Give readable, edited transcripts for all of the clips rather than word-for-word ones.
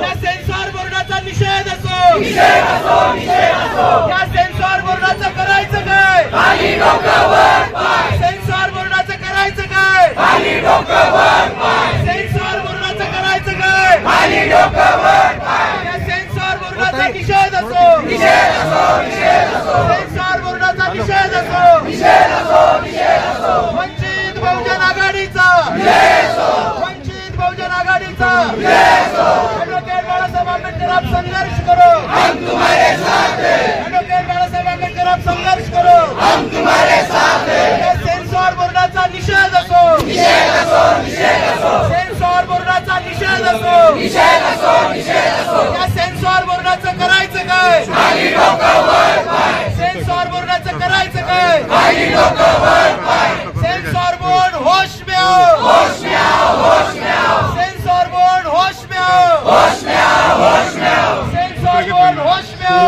या सेन्सॉर बोर्डाचा निषेध असो, या सेन्सॉर बोर्डाचं करायचं काय? सेन्सॉर बोर्डाचं करायचं काय? सेन्सॉर बोर्डाचं करायचं काय? या सेन्सॉर बोर्डाचा निषेध असो, सेन्सॉर बोर्डाचा निषेध असो, वंचित बहुजन आघाडीचा, वंचित बहुजन आघाडीचा ॲडव्होकेट बाळासाहेब आंबेडकर आप संघर्ष करो, हम तुम्हारे साथ हैं। ॲडव्होकेट बाळासाहेब आंबेडकर आप संघर्ष करो, हम तुम्हारे साथ हैं। या सेन्सॉर बोर्डाचा निषेध असो, सेन्सॉर बोर्डाचा निषेध असो, या सेन्सॉर बोर्डाचं करायचं काय? सेन्सॉर बोर्डाचं करायचं काय? सेन्सॉर बोर्ड होश में आओ, सेन्सॉर बोर्ड होश में आओ, सेन्सॉर बोर्ड होश में आओ,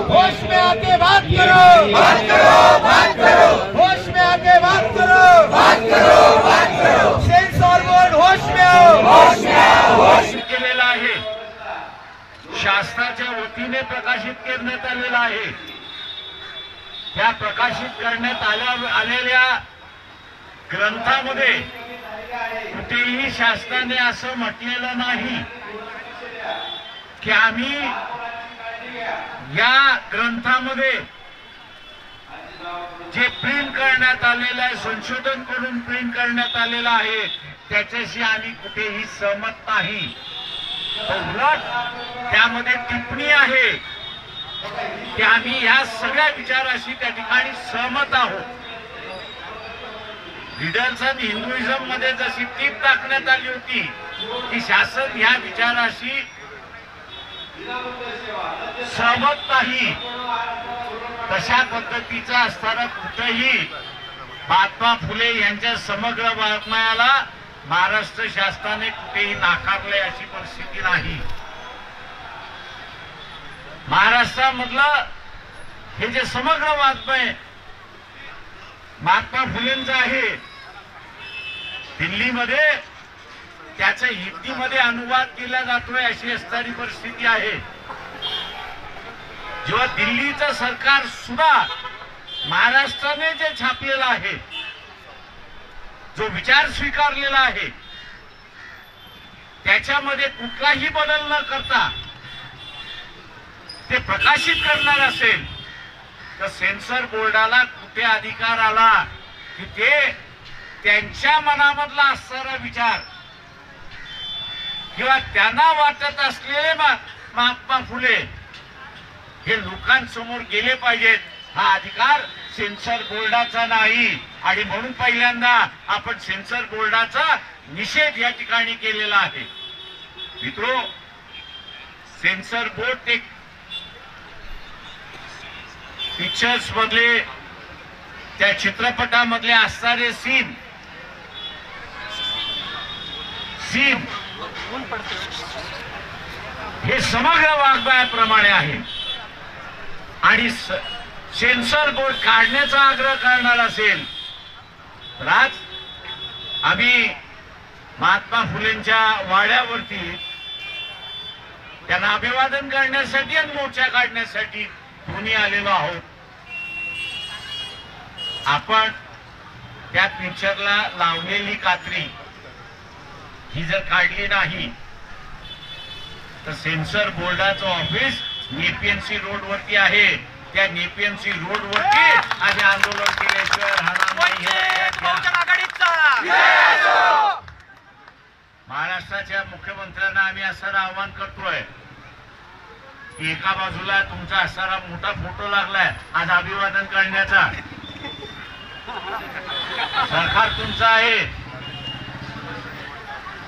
होश में आके बात करो, होश में आके बात करो, सेन्सॉर बोर्ड होश में आओ। केलेला आहे, शासनाच्या वतीने प्रकाशित करण्यात आलेला आहे। त्या प्रकाशित करण्यात आलेल्या ग्रंथामध्ये कुठेही शासनाने असं म्हटलेलं नाही की आम्ही या ग्रंथामध्ये जे प्रिंट करण्यात आलेलं आहे, संशोधन करून प्रिंट करण्यात आलेलं आहे, त्याच्याशी आम्ही कुठेही सहमत नाही। उलट त्यामध्ये टिप्पणी आहे की आम्ही या सगळ्या विचाराशी त्या ठिकाणी सहमत आहोत। लिडर्स ऑफ हिंदुइझम मध्ये जशी टीप टाकण्यात आली होती की शासन या विचाराशी सहमत नाही, तशा पद्धतीचा असताना कुठेही महात्मा फुले यांच्या समग्र वाङ्मयाला महाराष्ट्र शासनाने कुठेही नाकारले अशी परिस्थिती नाही। महाराष्ट्रामधलं हे जे समग्र वाङ्मय महात्मा फुलेंचं आहे, दिल्लीमध्ये त्याचा हिंदीमध्ये अनुवाद केला जातोय अशी असणारी परिस्थिती आहे। जेव्हा दिल्लीचं सरकार सुद्धा महाराष्ट्राने जे छापलेलं आहे, जो विचार स्वीकारलेला आहे, त्याच्यामध्ये कुठलाही बदल न करता ते प्रकाशित करणार असेल तर सेन्सर बोर्डाला कुठे अधिकार आला की ते त्यांच्या मनामधला असणारा विचार किंवा त्यांना वाटत असलेले महात्मा फुले हे लोकांसमोर गेले पाहिजेत, हा अधिकार सेन्सर बोर्डाचा नाही। आणि म्हणून पहिल्यांदा आपण सेन्सर बोर्डाचा निषेध या ठिकाणी केलेला आहे। मित्रो, सेन्सर बोर्ड ते पिक्चर्स मधले त्या चित्रपटामधले असणारे सीन हे समग्र वाङ्मयाप्रमाणे आहे आणि सेन्सर बोर्ड काढण्याचा आग्रह करणार असेल तर आज आम्ही महात्मा फुलेंच्या वाड्यावरती त्यांना अभिवादन करण्यासाठी आणि मोर्चा काढण्यासाठी दोन्ही आलेलो आहोत। आपण त्या पिक्चरला लावलेली कात्री ही जर काढली नाही तर सेन्सर बोर्डाचं ऑफिस नेपीएनसी रोड वरती आहे, त्या नेपीएनसी रोड वरती आम्ही आंदोलन केल्याशिवाय राहणार नाही। महाराष्ट्राच्या मुख्यमंत्र्यांना आम्ही असं आवाहन करतोय की एका बाजूला तुमचा असणारा मोठा फोटो लागलाय आज अभिवादन करण्याचा, सरकार तुमचं आहे,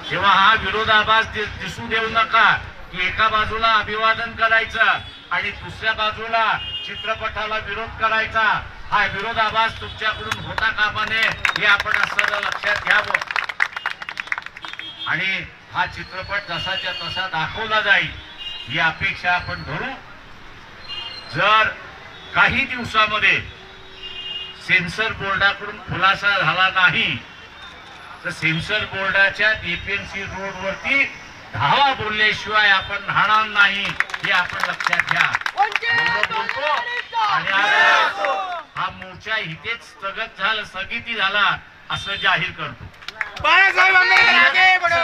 तेव्हा हा विरोधाभास दिसू देऊ नका की एका बाजूला अभिवादन करायचं आणि दुसऱ्या बाजूला चित्रपटाला विरोध करायचा। हा विरोधाभास तुमच्याकडून होता कामा नये हे आपण असं लक्षात घ्यावं आणि हा चित्रपट जसाच्या तसा दाखवला जाईल ही अपेक्षा आपण धरू। जर काही दिवसामध्ये सेन्सर बोर्डाकडून खुलासा झाला नाही तर सेन्सर बोर्डाच्या नेपीएनसी रोड वरती धावा बोलल्याशिवाय आपण राहणार नाही हे आपण लक्षात घ्या. एवढं बोलतो आणि आता हा मोर्चा इथेच स्थगिती झाला असं जाहीर करतो. बाळासाहेब आंबेडकर आगे बढो.